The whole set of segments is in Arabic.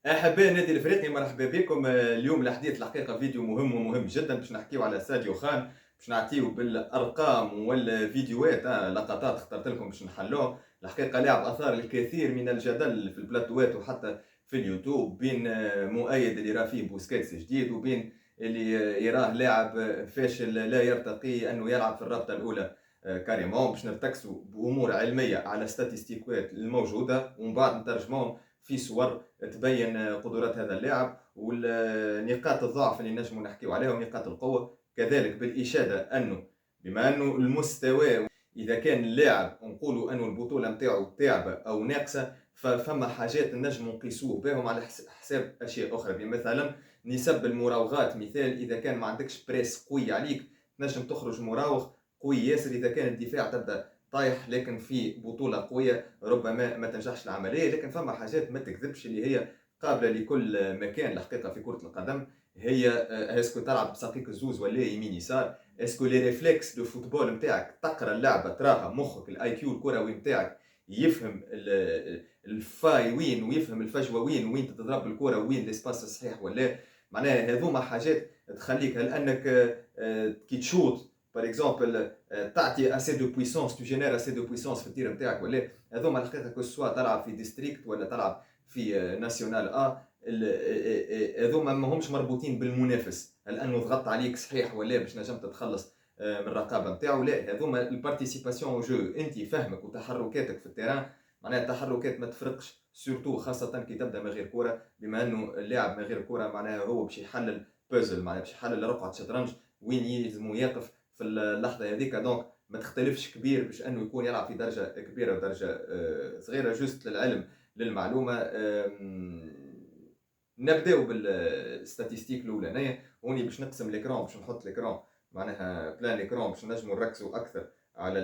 أحباء النادي الإفريقي مرحبا بكم. اليوم الحديث الحقيقة فيديو مهم ومهم جدا باش نحكيو على ساديو خان. باش نعطيو بالأرقام والفيديوهات، لقطات اخترت لكم باش نحلوه. الحقيقة لاعب أثار الكثير من الجدل في البلاتوات وحتى في اليوتيوب، بين مؤيد اللي راه فيه بوسكيتس جديد، وبين اللي يراه لاعب فاشل لا يرتقي أنه يلعب في الرابطة الأولى. كاريمون باش نرتكسوا بأمور علمية على ستاتيستيكات الموجودة، ومن بعد نترجموهم في صور تبين قدرات هذا اللاعب ونقاط الضعف اللي نجموا نحكيو عليها ونقاط القوه، كذلك بالاشاده انه بما انه المستوى، اذا كان اللاعب نقولوا انه البطوله نتاعو تعبه او ناقصه، فما حاجات نجم نقيسوه بهم على حساب اشياء اخرى. مثلا نسب المراوغات، مثال اذا كان ما عندكش بريس قوي عليك نجم تخرج مراوغ قوي ياسر. اذا كان الدفاع تبدا طايح لكن في بطوله قويه ربما ما تنجحش العمليه. لكن فما حاجات ما تكذبش اللي هي قابله لكل مكان الحقيقه في كره القدم. هي اسكو تلعب بساقيك الزوز ولا يمين يسار، اسكو لي ريفلكس دو فوتبول نتاعك تقرا اللعبه تراها، مخك الاي كيو الكروي نتاعك يفهم الفاي وين، ويفهم الفجوه وين، وين تضرب الكره وين الاسباس الصحيح ولا. معناها هذوما حاجات تخليك، هل انك كي تشوط باغ اكزومبل تعطي اسي دو بويسونس، تو جينير اسي دو بويسونس في التير نتاعك ولا. هذوما الحقيقه كو سوا تلعب في ديستريكت ولا تلعب في ناسيونال هذوما ماهمش مربوطين بالمنافس، هل انه ضغط عليك صحيح ولا باش نجم تتخلص من الرقابه نتاعو. لا، هذوما البارتيسيباسيون او جو، انت فهمك وتحركاتك في التيران. معناها التحركات ما تفرقش، سورتو خاصه كي تبدا من غير كره، بما انه اللاعب من غير كره معناها هو باش يحلل بازل، معناها باش يحلل رقعه شطرنج وين يلزمو يقف في اللحظه هذيك. دونك ما تختلفش كبير باش انه يكون يلعب في درجه كبيره ودرجه صغيره. جوست للعلم، للمعلومه. نبداو بالستاتيستيك الاولانيه. هوني باش نقسم ليكرون، باش نحط ليكرون معناها بلان ليكرون باش نجموا نركزوا اكثر على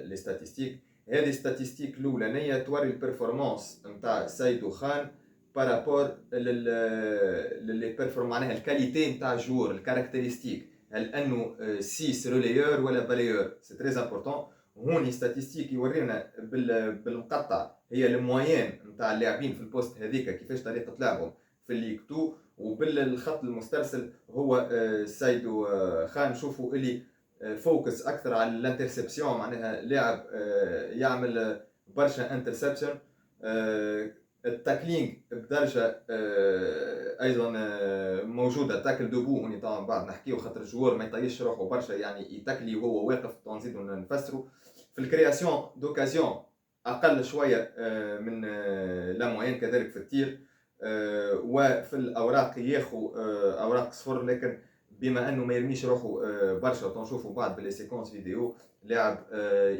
لي ستاتيستيك. هذه ستاتيستيك الاولانيه توري البرفورمانس نتاع سيدو خان بارابور للي بيرفورم، معناها الكاليتي نتاع الجوور، الكاركتيرستيك، هل انه 6 ريليور ولا باليور. سي تري امبورطون. هوني ستاتيستيك يورينا بالمقطع هي الموين نتاع اللاعبين في البوست هذيك كيفاش طريقه لعبهم في الليغ 2، وبالخط المسترسل هو سايدو خان نشوفوا اللي فوكس اكثر على الانترسبسيون، معناها لاعب يعمل برشا انترسبشن. التاكلينج بدرجه ايضا موجوده، تاكل دوبو هوني طبعا بعد نحكيو خاطر الجوار ما يطيش روحه برشا، يعني يتاكلي وهو واقف نزيدو نفسروا. في الكرياسيون دوكازيون اقل شويه من لا موين، كذلك في التير. وفي الاوراق ياخو اوراق صفر، لكن بما انه ما يرميش روحه برشا، تنشوفوا بعد باللي سيكونس فيديو لاعب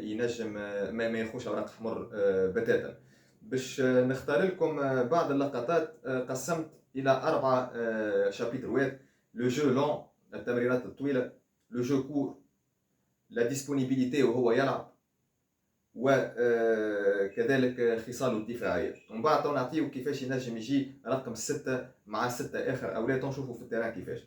ينجم ما ياخوش اوراق حمر بتاتا. باش نختار لكم بعض اللقطات. قسمت الى 4 شابيتروات: لو جو لون، التمريرات الطويله، لو جو كور، لا ديسبونيبيليتي وهو يلعب، وكذلك خصاله الدفاعيه. ومن بعد نعطيو كيفاش ينجم يجي رقم 6 مع 6 اخر اولاد، نشوفوا في التيران كيفاش.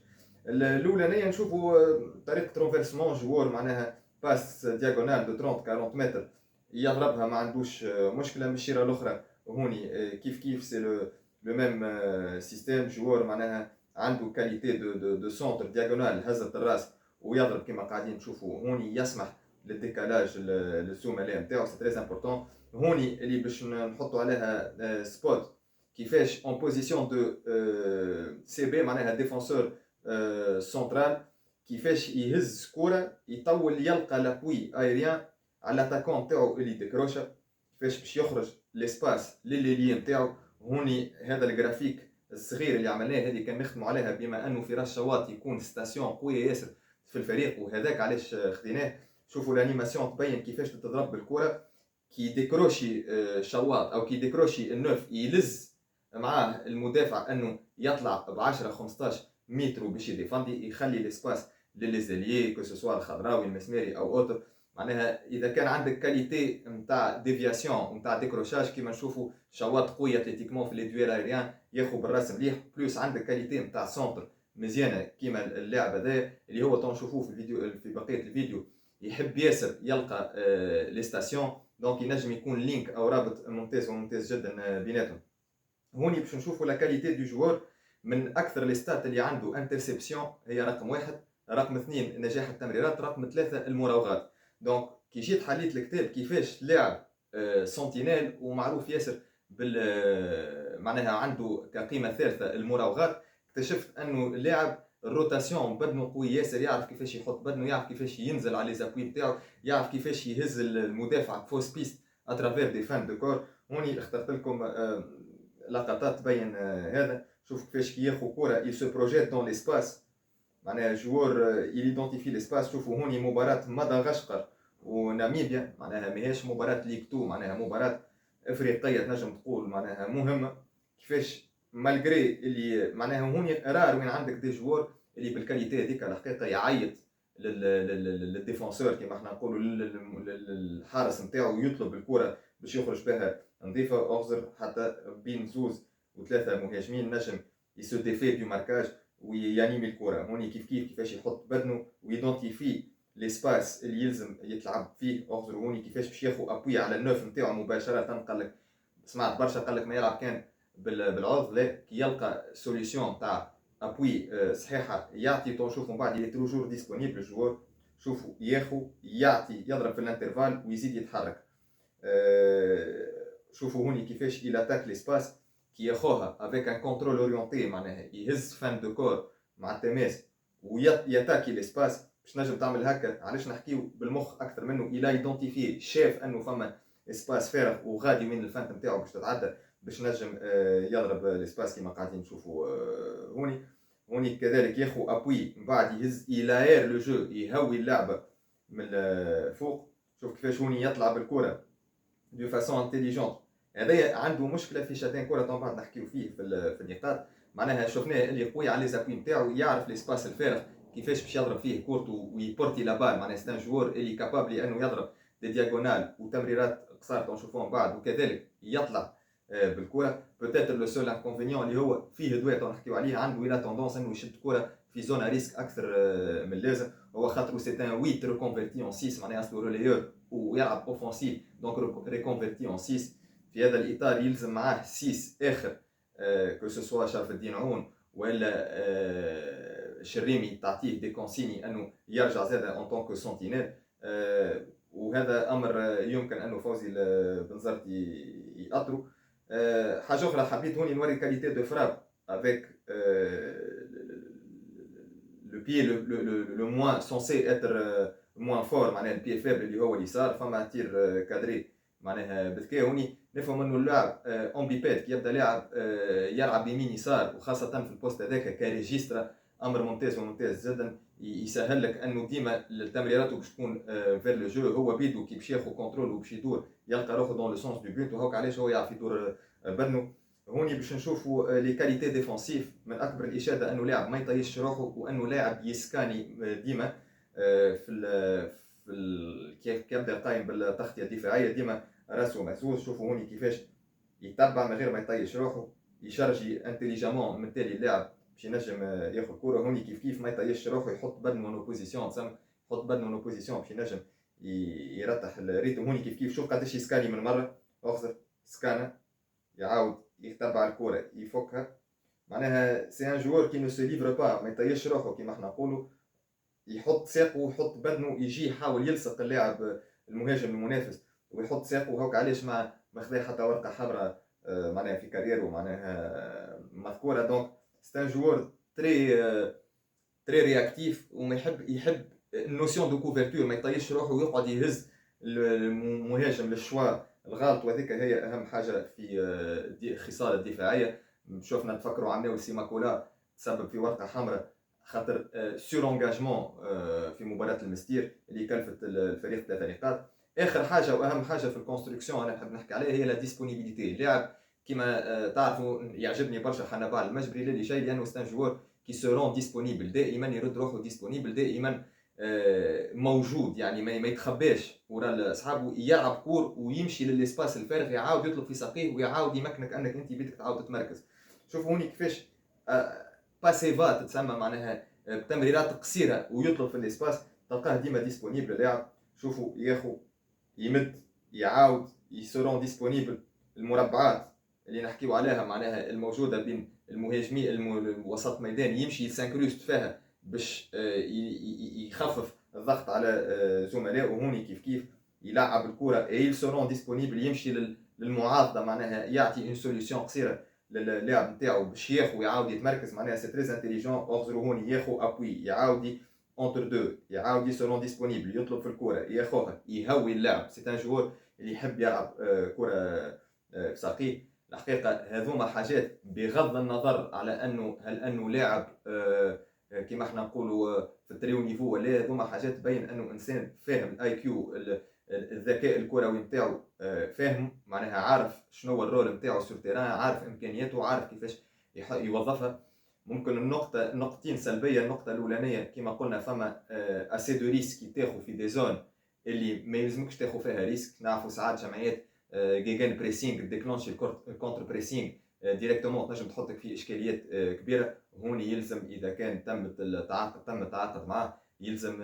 الاولانيه نشوفوا طريقه ترونفيرسمون جوار، معناها باس دياغونال دو 30 40 متر يضربها ما عندوش مشكله. من الشيره الاخرى هوني كيف كيف سي لو ميم سيستيم. جوار معناها عنده كاليتي دو سونتر دياغونال، هزه الراس ويضرب كما قاعدين تشوفوا. هوني يسمح للديكالاج الزملاء نتاعو، سي تري امبورطون. هوني اللي باش نحطوا عليها سبوت كيفاش اون بوزيسيون دو سي بي، معناها ديفونسور سنترال، كيفاش يهز كوره يطول يلقى لابوي ايريان على لاتاكون نتاعو اللي ديكروشا، كيفاش باش يخرج ليسباس للي نتاعو. هوني هذا الجرافيك الصغير اللي عملناه هذه كان نخدموا عليها، بما انه فراس شواط يكون ستاسيون قويه ياسر في الفريق، وهذاك علاش خديناه. شوفوا الانيماسيون تبين كيفاش تتضرب بالكره كي ديكروشي شواط او كي ديكروشي النوف، يلز معاه المدافع انه يطلع ب 10 15 متر باش يديفاندي، يخلي الاسباس لليزاليي كو سوسوا الخضراوي المسماري او اوتر. معناها اذا كان عندك كاليتي نتاع ديفياسيون نتاع ديكروشاج كيما نشوفوا شواط قوي اتليتيكمون في لي دويل ايريان ياخذ بالراس مليح، بلوس عندك كاليتي نتاع سونتر مزيانه كيما اللاعب هذا اللي هو تنشوفوه في الفيديو في بقيه الفيديو، يحب ياسر يلقى لي ستاسيون. دونك ينجم يكون لينك او رابط ممتاز وممتاز جدا بيناتهم. هوني باش نشوفوا لا كاليتي دو جوار. من اكثر لي ستات اللي عنده انترسبسيون هي رقم واحد، رقم اثنين نجاح التمريرات، رقم ثلاثة المراوغات. دونك كي جيت حليت الكتاب كيفاش لاعب سنتينيل ومعروف ياسر بال معناها عنده كقيمة ثالثة المراوغات، اكتشفت انه اللاعب الروتاسيون بدنه قوي ياسر، يعرف كيفاش يحط بدنه، يعرف كيفاش ينزل على ليزابوي نتاعو، يعرف كيفاش يهز المدافع فوس بيست اترافير دي فان دو كور. هوني اخترت لكم لقطات تبين هذا. شوف كيفاش كي ياخذ كره il se projette dans l'espace، معناها جوار يليدونتيفي ليسباس. شوفوا هوني مباراة مدغشقر وناميبيا، معناها ماهيش مباراة ليك تو، معناها مباراة افريقية تنجم تقول معناها مهمة. كيفاش مالغري اللي معناها هوني رار وين عندك دي جوار اللي بالكاليتي هذيك الحقيقة يعيط للديفونسور كيما احنا نقولوا للحارس نتاعو، ويطلب الكرة باش يخرج بها نظيفة. اغزر حتى بين زوز وثلاثة مهاجمين نجم يسو ديفي دو ماركاج ويانيمي الكرة. هوني كيفاش يحط بدنه ويدونتيفي ليسباس اللي يلزم يتلعب فيه. اغزر هوني كيفاش باش ياخذ ابوي على النوف نتاعو مباشرة. قال لك سمعت برشا قال لك ما يلعب كان بالعوض، لا كي يلقى سوليسيون تاع ابوي صحيحه يعطي طون. شوفوا من بعد يلي توجور ديسپونيبل الجوار، شوفوا ياخذ يعطي يضرب في الانترفال ويزيد يتحرك. شوفوا هوني كيفاش il attaque l'espace كي ياخوها افيك ان كونترول اورينتي، معناها يهز فان دو كور مع التماس وياتاكي ليسباس. باش نجم تعمل هكا علاش نحكيو بالمخ اكثر منه الى ايدونتيفي، شاف انه فما اسباس فارغ وغادي من الفانت نتاعو باش تتعدى باش نجم يضرب ليسباس كيما قاعدين نشوفوا هوني. هوني كذلك ياخو ابوي من بعد يهز يلاير لو جو، يهوي اللعبه من الفوق. شوف كيفاش هوني يطلع بالكره دو فاسون انتيليجونت. هذايا عنده مشكله في شاتين كره طبعا بعد نحكيو فيه في النقاط. معناها شفناه اللي قوي على ليزابوي نتاعو، يعرف ليسباس الفارغ كيفاش باش يضرب فيه كورتو ويبورتي لا بال. معناها ستان جوور اللي كابابل انه يضرب دي دياغونال وتمريرات قصار نشوفوهم بعد، وكذلك يطلع بالكره. بوتيتر لو سول انكونفينيون اللي هو فيه دوات نحكيو عليه، عنده لا توندونس انه يشد كره في زون ريسك اكثر من اللازم. هو خاطر سي ان 8 ريكونفيرتي اون 6، معناها اصله ريليور ويلعب اوفونسيف دونك ريكونفيرتي اون 6. في هذا الاطار يلزم معاه 6 اخر كو سوسوا شرف الدين عون ولا شريمي تعطيه دي كونسيني انه يرجع زاد اون طونك سونتينيل. وهذا امر يمكن انه فوزي بنزرتي يأطروا. حاجه اخرى حبيت هوني نوري كاليتي دو فراب افيك le pied le moins censé être moins fort، معناها البي فابل اللي هو اليسار. فما تير كادري معناها بالكا هوني نفهم انه اللاعب امبيباد كي يبدا لاعب يلعب يمين يسار، وخاصه في البوست هذاك كريجيسترا، امر ممتاز وممتاز جدا. يسهل لك انه ديما التمريرات باش تكون فير لو جو. هو بيدو كي باش ياخذ كونترول وباش يدور يلقى روحه دون لو سونس دو بوت، وهوك علاش هو يعرف يدور بدنه. هوني باش نشوفوا لي كاليتي ديفونسيف. من اكبر الاشاده انه لاعب ما يطيش روحه، وانه لاعب يسكاني ديما كي يبدا قايم بالتغطيه الدفاعيه ديما راسه مهزوز. شوفوا هوني كيفاش يتبع من غير ما يطيش روحه، يشارجي انتيليجامون من تالي اللاعب باش ينجم ياخذ كره. هوني كيف ما يطيش روحه، يحط بدنه اون اوبوزيسيون، تسمى يحط بدنه اون اوبوزيسيون باش ينجم يرتح الريتم. هوني كيف شوف قداش يسكاني من مره، اخزر سكانه يعاود يتبع الكره يفكها. معناها سي ان جوور كي نو سو ليفر با، ما يطيش روحه كيما احنا نقولوا، يحط ساقه ويحط بدنه، يجي يحاول يلصق اللاعب المهاجم المنافس ويحط ساقه. وهوك علاش ما خذا حتى ورقه حمراء معناها في كاريره معناها مذكوره. دونك سي ان جوور تري تري رياكتيف، وما يحب النوسيون دو كوفرتور، ما يطيش روحه ويقعد يهز المهاجم للشوا الغلط. وهذيك هي اهم حاجه في خصال الدفاعيه. شفنا نتفكروا عملوا سيماكولا تسبب في ورقه حمراء خاطر سور انجاجمون في مباراه المستير اللي كلفت الفريق 3 نقاط. اخر حاجه واهم حاجه في الكونستركسيون انا نحب نحكي عليها هي لا ديسپونيبيليتي. اللاعب كما تعرفوا يعجبني برشا حنبال المجبري للي شيء، لانه ستان جوور كي سورون ديسپونيبل دائما، يرد روحه ديسپونيبل دائما، موجود يعني ما يتخباش ورا اصحابه، يلعب كور ويمشي للاسباس الفارغ، يعاود يطلب في ساقيه ويعاود يمكنك انك انت بدك تعاود تتمركز. شوفوا هوني كيفاش باسيفات تسمى، معناها تمريرات قصيره ويطلب في الاسباس، تلقاه ديما ديسپونيبل اللاعب. شوفوا ياخذ يمد يعاود يسورون ديسپونيبل المربعات اللي نحكيو عليها معناها الموجوده بين المهاجمين وسط ميدان يمشي يسانكروست فيها باش يخفف الضغط على زملائه. هوني كيف كيف يلعب الكره اي سورون ديسپونيبل، يمشي للمعارضه معناها يعطي اون سوليسيون قصيره للاعب نتاعو باش ياخذ ويعاود يتمركز. معناها سي تري انتيليجون. اورزرو هوني ياخذ ابوي، يعاود اونتر دو، يعاود يسورون ديسپونيبل، يطلب في الكره ياخذها، يهوي اللاعب. سي ان جوور اللي يحب يلعب كره بساقيه. الحقيقه هذوما حاجات بغض النظر على انه هل انه لاعب كما احنا نقولوا في التريو نيفو ولا، هذوما حاجات تبين انه انسان فاهم الاي كيو، الذكاء الكروي نتاعو، فاهم معناها عارف شنو هو الرول نتاعو سور تيران، عارف امكانياته، عارف كيفاش يوظفها. ممكن نقطتين سلبيه. النقطه الاولانيه كما قلنا فما اسي دو ريسك تاخذ في دي زون اللي ما يلزمكش تاخذ فيها ريسك. نعرفوا ساعات جمعيات جيجان بريسينغ ديكلونشي الكونتر بريسينغ ديريكتومون تنجم تحطك في اشكاليات كبيره. هوني يلزم اذا كان تم التعاقد معاه يلزم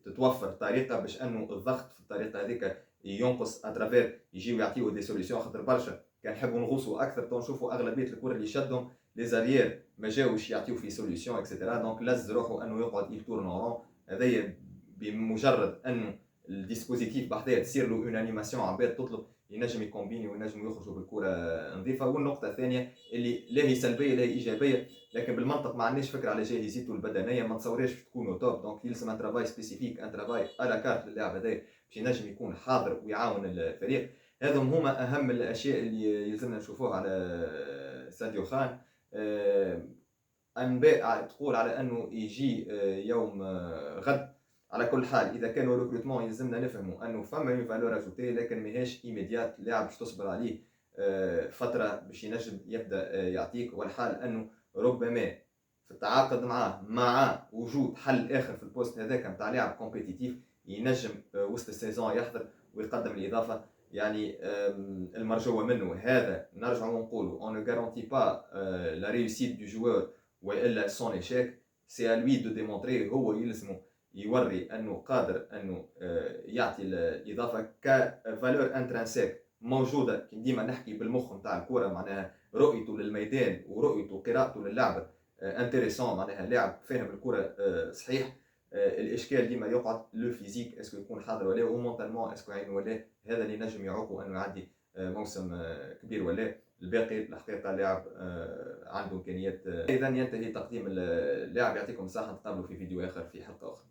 تتوفر طريقه باش انه الضغط في الطريقه هذيك ينقص اترافير، يجيو يعطيو دي سوليسيون. خاطر برشا كان نحبوا نغوصوا اكثر تو نشوفوا اغلبيه الكره اللي شدهم لي زاريير ما جاوش يعطيو في سوليسيون اكسيتيرا. دونك لز روحه انه يقعد يتورن اورون. هذايا بمجرد انه الديسبوزيتيف بحذاه تصير له اون انيماسيون عباد تطلب ينجم يكومبيني وينجم يخرجوا بالكره نظيفه. والنقطه الثانيه اللي لا هي سلبيه لا هي ايجابيه، لكن بالمنطق ما عندناش فكره على جاهزيته البدنيه، ما تصوريش تكونوا توب. دونك يلزم ان ترافاي سبيسيفيك، ان ترافاي على كارت للاعب هذا باش ينجم يكون حاضر ويعاون الفريق. هذم هما اهم الاشياء اللي يلزمنا نشوفوها على ساديو خان. انباء تقول على انه يجي يوم غد. على كل حال اذا كانوا ريكروتمون يلزمنا نفهموا انه فما اون فالور اجوتي، لكن ماهيش ايميديات. اللاعب باش تصبر عليه فتره باش ينجم يبدا يعطيك. والحال انه ربما في التعاقد معاه مع وجود حل اخر في البوست هذاك نتاع لاعب كومبيتيتيف ينجم وسط السيزون يحضر ويقدم الاضافه. يعني المرجوه منه هذا نرجعوا ونقولوا اون نو غارونتي با لا ريوسيت دو جوور والا سون ايشيك. سي ا لوي دو ديمونطري. هو يلزمه يوري انه قادر انه يعطي الاضافه كفالور انترانسيك موجوده. كي ديما نحكي بالمخ نتاع الكره، معناها رؤيته للميدان ورؤيته قراءته للعبه انتريسون، معناها لاعب فاهم الكره صحيح. الاشكال ديما يقعد لو فيزيك، اسكو يكون حاضر ولا، ومونتالمون اسكو عين ولا. هذا اللي نجم يعوقه انه يعدي موسم كبير ولا. الباقي الحقيقه لاعب عنده امكانيات. اذا ينتهي تقديم اللاعب. يعطيكم الصحه، نتقابلوا في فيديو اخر في حلقه اخرى.